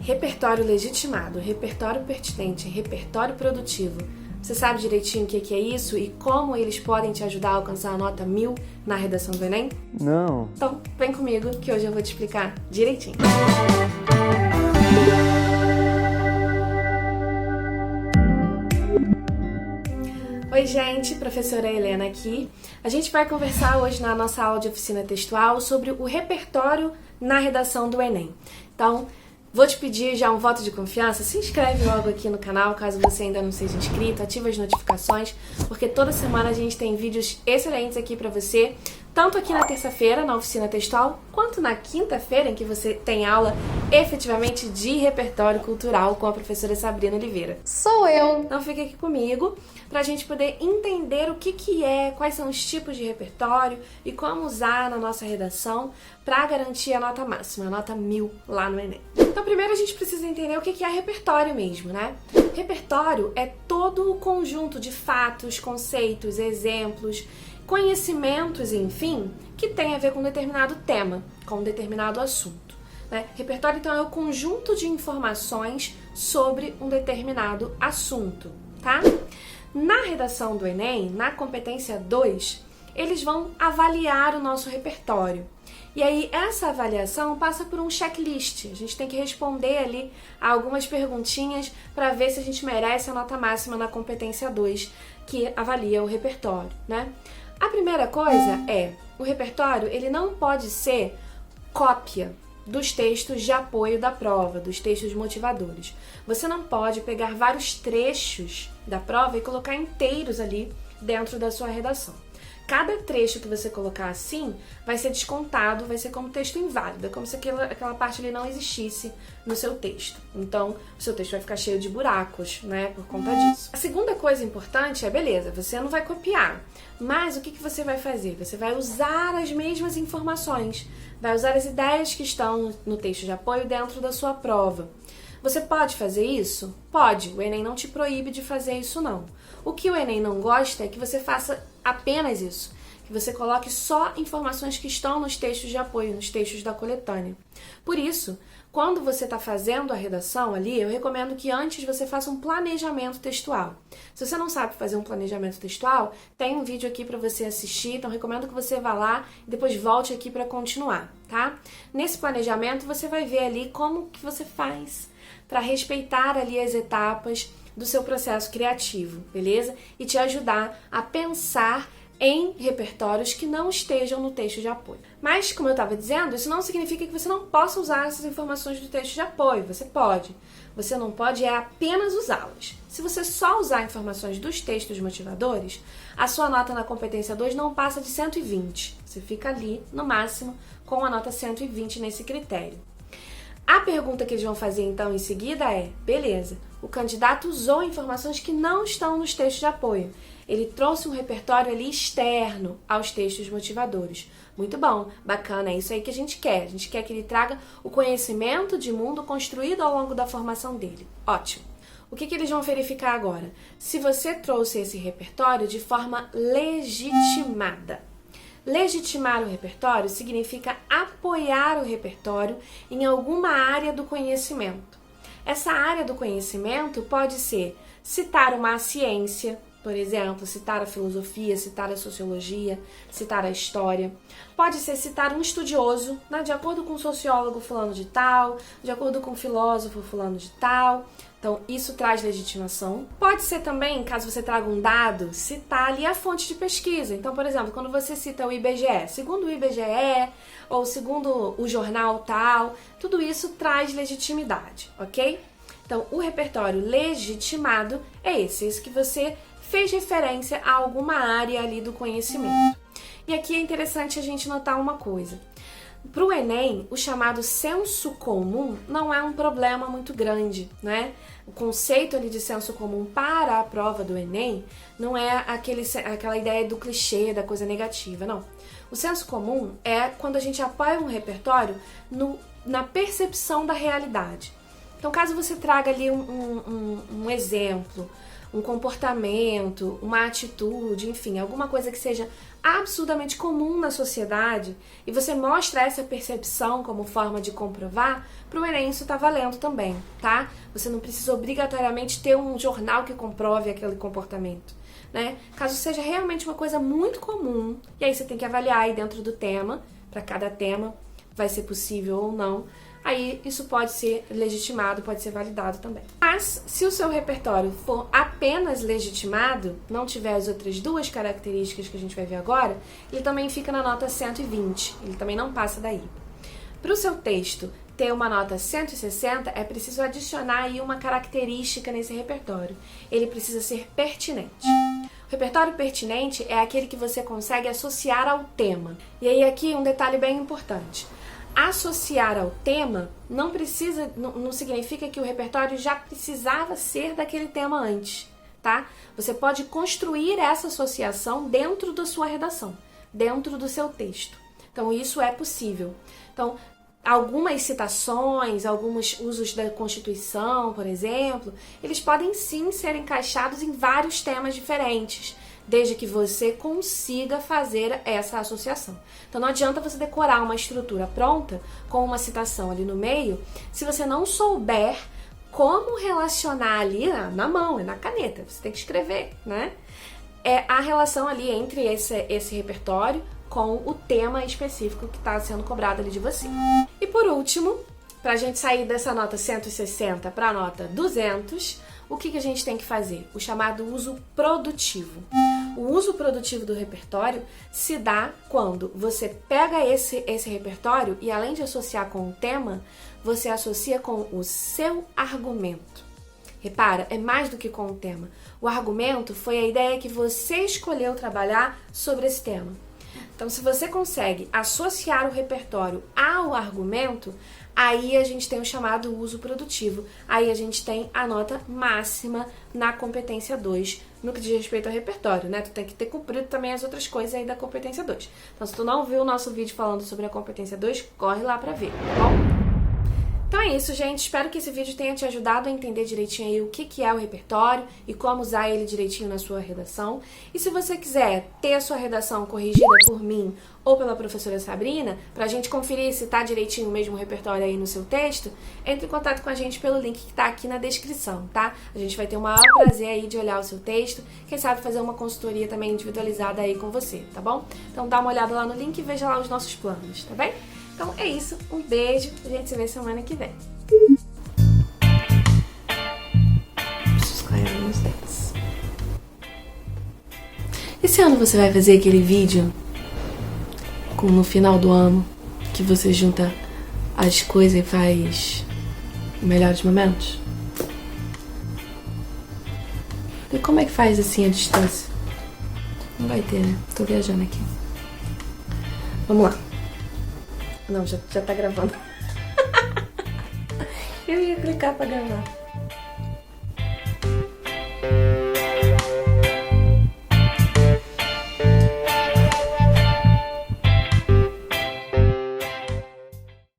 Repertório legitimado, repertório pertinente, repertório produtivo. Você sabe direitinho o que é isso e como eles podem te ajudar a alcançar a nota 1000 na redação do Enem? Não. Então, vem comigo que hoje eu vou te explicar direitinho. Oi gente, professora Helena aqui. A gente vai conversar hoje na nossa aula de oficina textual sobre o repertório na redação do Enem. Então, vou te pedir já um voto de confiança, se inscreve logo aqui no canal, caso você ainda não seja inscrito, ativa as notificações, porque toda semana a gente tem vídeos excelentes aqui pra você, tanto aqui na terça-feira, na oficina textual, quanto na quinta-feira, em que você tem aula efetivamente de repertório cultural com a professora Sabrina Oliveira. Sou eu! Então fica aqui comigo pra gente poder entender o que é, quais são os tipos de repertório e como usar na nossa redação pra garantir a nota máxima, a nota 1000 lá no Enem. Então primeiro a gente precisa entender o que é repertório mesmo, né? Repertório é todo o conjunto de fatos, conceitos, exemplos, conhecimentos, enfim, que tem a ver com um determinado tema, com um determinado assunto, né? Repertório, então, é o conjunto de informações sobre um determinado assunto, tá? Na redação do Enem, na competência 2, eles vão avaliar o nosso repertório. E aí, essa avaliação passa por um checklist. A gente tem que responder ali a algumas perguntinhas para ver se a gente merece a nota máxima na competência 2, que avalia o repertório, né? A primeira coisa é, o repertório ele não pode ser cópia dos textos de apoio da prova, dos textos motivadores. Você não pode pegar vários trechos da prova e colocar inteiros ali dentro da sua redação. Cada trecho que você colocar assim vai ser descontado, vai ser como texto inválido, é como se aquela parte ali não existisse no seu texto. Então, o seu texto vai ficar cheio de buracos, né, por conta disso. A segunda coisa importante é, beleza, você não vai copiar, mas o que você vai fazer? Você vai usar as mesmas informações, vai usar as ideias que estão no texto de apoio dentro da sua prova. Você pode fazer isso? Pode, o Enem não te proíbe de fazer isso não. O que o Enem não gosta é que você faça apenas isso, que você coloque só informações que estão nos textos de apoio, nos textos da coletânea. Por isso, quando você está fazendo a redação ali, eu recomendo que antes você faça um planejamento textual. Se você não sabe fazer um planejamento textual, tem um vídeo aqui para você assistir, então recomendo que você vá lá e depois volte aqui para continuar, tá? Nesse planejamento você vai ver ali como que você faz para respeitar ali as etapas do seu processo criativo, beleza? E te ajudar a pensar em repertórios que não estejam no texto de apoio. Mas, como eu estava dizendo, isso não significa que você não possa usar essas informações do texto de apoio. Você pode. Você não pode é apenas usá-las. Se você só usar informações dos textos motivadores, a sua nota na competência 2 não passa de 120. Você fica ali, no máximo, com a nota 120 nesse critério. A pergunta que eles vão fazer então em seguida é, beleza, o candidato usou informações que não estão nos textos de apoio. Ele trouxe um repertório ali externo aos textos motivadores. Muito bom, bacana, é isso aí que a gente quer. A gente quer que ele traga o conhecimento de mundo construído ao longo da formação dele. Ótimo. O que eles vão verificar agora? Se você trouxe esse repertório de forma legitimada. Legitimar o repertório significa apoiar o repertório em alguma área do conhecimento. Essa área do conhecimento pode ser citar uma ciência, por exemplo, citar a filosofia, citar a sociologia, citar a história. Pode ser citar um estudioso, né, de acordo com o sociólogo fulano de tal, de acordo com o filósofo fulano de tal. Então, isso traz legitimação. Pode ser também, caso você traga um dado, citar ali a fonte de pesquisa. Então, por exemplo, quando você cita o IBGE, segundo o IBGE ou segundo o jornal tal, tudo isso traz legitimidade, ok? Então, o repertório legitimado é esse que você fez referência a alguma área ali do conhecimento. E aqui é interessante a gente notar uma coisa. Para o Enem, o chamado senso comum não é um problema muito grande, né? O conceito ali de senso comum para a prova do Enem não é aquela ideia do clichê, da coisa negativa, não. O senso comum é quando a gente apoia um repertório na percepção da realidade. Então, caso você traga ali um exemplo, um comportamento, uma atitude, enfim, alguma coisa que seja absurdamente comum na sociedade e você mostra essa percepção como forma de comprovar, para o Enem isso tá valendo também, tá? Você não precisa obrigatoriamente ter um jornal que comprove aquele comportamento, né? Caso seja realmente uma coisa muito comum, e aí você tem que avaliar aí dentro do tema, para cada tema vai ser possível ou não, aí isso pode ser legitimado, pode ser validado também. Mas, se o seu repertório for apenas legitimado, não tiver as outras duas características que a gente vai ver agora, ele também fica na nota 120, ele também não passa daí. Para o seu texto ter uma nota 160, é preciso adicionar aí uma característica nesse repertório. Ele precisa ser pertinente. O repertório pertinente é aquele que você consegue associar ao tema. E aí aqui um detalhe bem importante. Associar ao tema não significa que o repertório já precisava ser daquele tema antes, tá? Você pode construir essa associação dentro da sua redação, dentro do seu texto. Então isso é possível. Então, algumas citações, alguns usos da Constituição, por exemplo, eles podem sim ser encaixados em vários temas diferentes, desde que você consiga fazer essa associação. Então não adianta você decorar uma estrutura pronta com uma citação ali no meio, se você não souber como relacionar ali na mão, na caneta, você tem que escrever, né? É a relação ali entre esse repertório com o tema específico que está sendo cobrado ali de você. E por último, para a gente sair dessa nota 160 para a nota 200, o que a gente tem que fazer? O chamado uso produtivo. O uso produtivo do repertório se dá quando você pega esse repertório e, além de associar com o tema, você associa com o seu argumento. Repara, é mais do que com o tema. O argumento foi a ideia que você escolheu trabalhar sobre esse tema. Então, se você consegue associar o repertório ao argumento, aí a gente tem o chamado uso produtivo. Aí a gente tem a nota máxima na competência 2, no que diz respeito ao repertório, né? Tu tem que ter cumprido também as outras coisas aí da competência 2. Então, se tu não viu o nosso vídeo falando sobre a competência 2, corre lá pra ver, tá bom? Então é isso, gente. Espero que esse vídeo tenha te ajudado a entender direitinho aí o que é o repertório e como usar ele direitinho na sua redação. E se você quiser ter a sua redação corrigida por mim ou pela professora Sabrina, pra gente conferir se tá direitinho o mesmo repertório aí no seu texto, entre em contato com a gente pelo link que tá aqui na descrição, tá? A gente vai ter o maior prazer aí de olhar o seu texto, quem sabe fazer uma consultoria também individualizada aí com você, tá bom? Então dá uma olhada lá no link e veja lá os nossos planos, tá bem? Então é isso, um beijo, a gente se vê semana que vem. Preciso escorrer nos dentes. Esse ano você vai fazer aquele vídeo no final do ano que você junta as coisas e faz melhores momentos? E como é que faz assim a distância? Não vai ter, né? Tô viajando aqui. Vamos lá. Não, já tá gravando. Eu ia clicar pra gravar.